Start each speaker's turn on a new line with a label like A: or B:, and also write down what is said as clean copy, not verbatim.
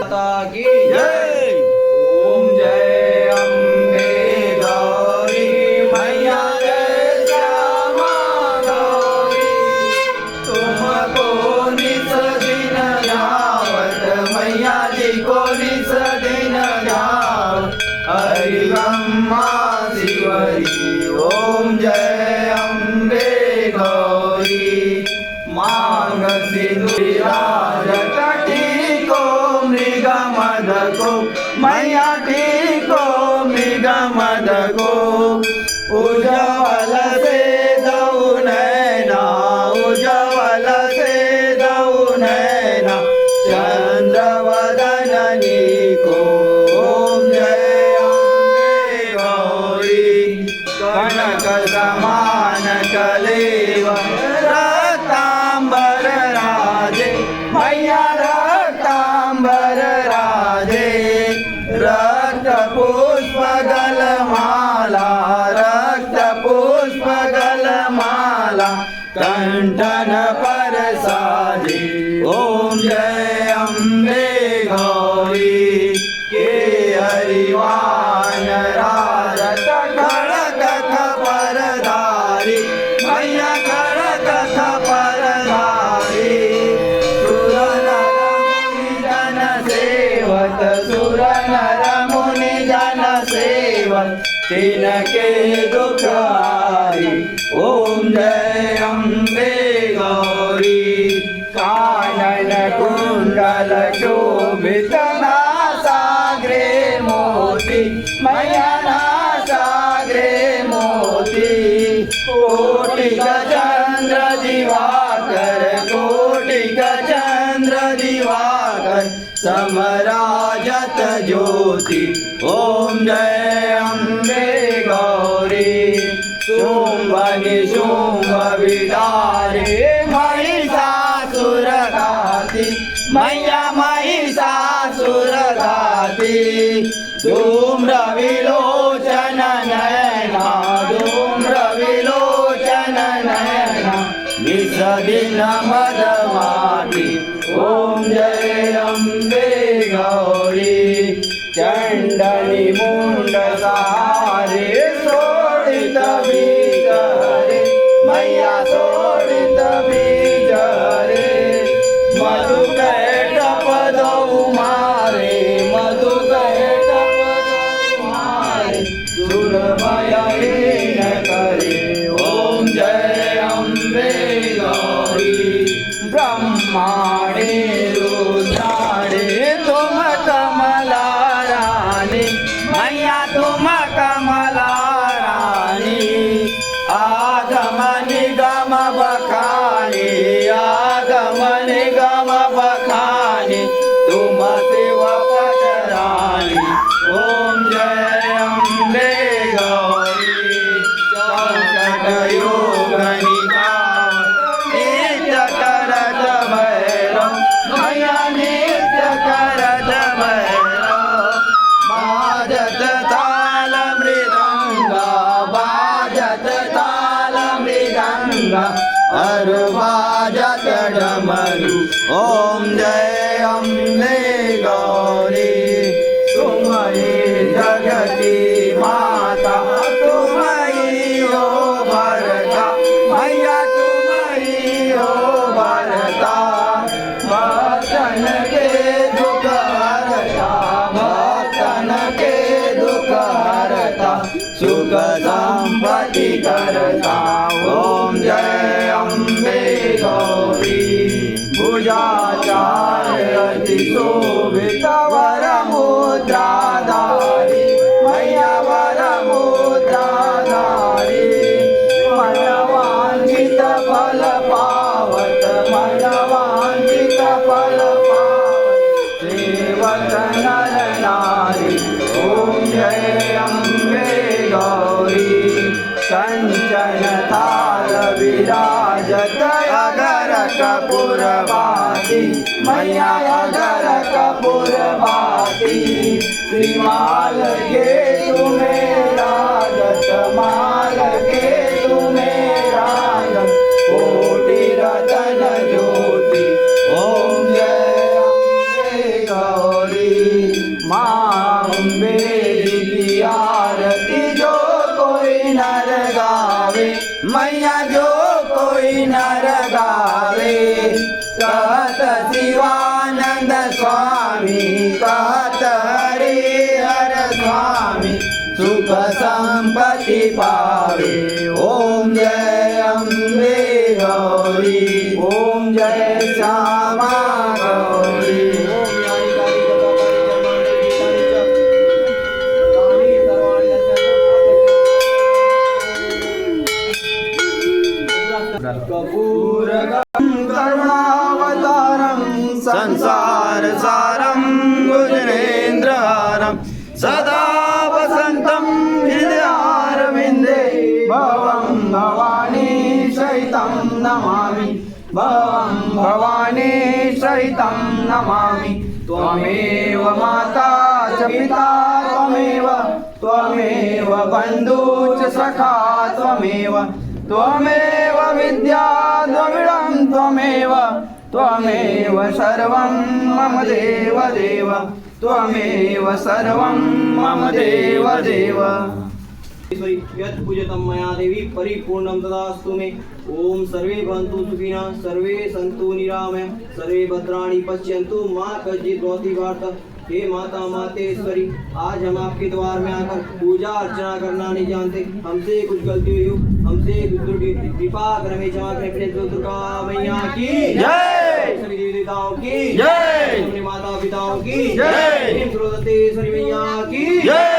A: माता की जय। ओम जय अम्बे गौरी मैया जय श्यामा गौरी, तुमको निस दिन ध्यावत मैया जी को निस दिन ध्यावत हरि ब्रह्मा शिवरी। ओम जय अम्बे गौरी मांग सिंदूराज टीको मृग मद को मैया टीको मृग मद को, उज्जवल से दऊ नैना उज्जवल से दऊ नैना चंद्रवदननी को। ओम जय अम्बे गौरी कनक समान कलेवर रक्तांबर राजे मैया रक्तांबर राजे, रक्त पुष्प गलमाला रक्त पुष्प गलमाला कंठन पर साजे। ओम जय अम्बे गौरी के हरिवान राजत खड़कत परधारी मैया खड़कत परधारी, सुर नर मुनि जन सेवत सुर नर मुनि जन सेवत तिनके दुख हारी। ओम जय अम्बे गौरी कानन कुंडल शोभित नासाग्रे मोती मैया नासाग्रे मोती, कोटि चंद्र दिवाकर कोटि चंद्र दिवाकर समराजत ज्योति। ओम जय अम्बे गौरी शुंभ निशुंभ विदारे महिषासुर घाती मैया महिषासुर घाती, धूम्र विलोचन नयना धूम्र विलोचन नयना निसदिन मदमाती। ओम जय अम्बे गौरी चंडनी मुंड सहारे सोडित बीज हरे मैया सोडित बीज हरे, मधु कैट पदौ मारे मधु कैट पदौ मारे सुरमय हीन करे। ओम जय अम्बे गौरी ब्रह्माणे रुद्राणे तुम कमला रानी मैया तुम कमला रानी, आगम निगम बखानी आगम निगम बखानी तुम शिव पटरानी। ओम जय अम्बे गौरी संकट योग निवारक नित्य करत भैरव मैया नित्य करत भैरव, बाजत ताल मृदंगा बाजत ताल मृदंगा हर बाजत डमरू। ओम जय अम्बे गौरी तुम्हारी जगती माता तुम्हारी हो भरता मैया तुम्हारी हो भरता, भक्तन के दुख हरता भक्तन के दुख हरता सुख संपत्ति करता। ओम जय अम्बे गौरी भुजाचार्य अति शोभित वर मुद्राधारी मैया वर मुद्राधारी, मनवांछित फल पावत मनवांछित फल पावत सेवत नर नारी। ओम जय अम्बे गौरी कंचन थाल विराजत अगर कपूरवाती मैया अगर कपूरवाती, श्रीमाल के तुम्हें राजत माल के तुम्हें राजत कोटि रतन ज्योति। ओम जय अम्बे गौरी स्वामी कातरी हर स्वामी सुख संपत्ति पावे ओम जय अम्बे गौरी ओम जय श्यामा गौरी करुणावतारं संसार सारं भुजनेन्द्रहारं सदा वसन्तं हृदयारविन्दे भवं भवानी सहितं नमामि भवं भवानी सहितं नमामि त्वमेव माता च पिता त्वमेव बन्धु च सखा त्वमेव विद्या द्रविडं त्वमेव सर्वं मम देव त्वमेव सर्वं मम देव
B: यत् पूजतं मया देवी परिपूर्णं तदास्तु मे ओम सर्वे भवन्तु सुखिनः सर्वे सन्तु निरामयाः सर्वे भद्राणि पश्यन्तु मा कश्चित् भवति भारत हे माता मातेश्वरी आज हम आपके द्वार में आकर पूजा अर्चना करना नहीं जानते हमसे कुछ गलती हुई हमसे त्रुटि कृपा कर हमें क्षमा करें अपने दुर्गा मैया की
A: जय
B: सभी देवी देवताओं की
A: जय
B: अपने माता पिताओं की
A: जय
B: सरस्वती मैया की
A: जय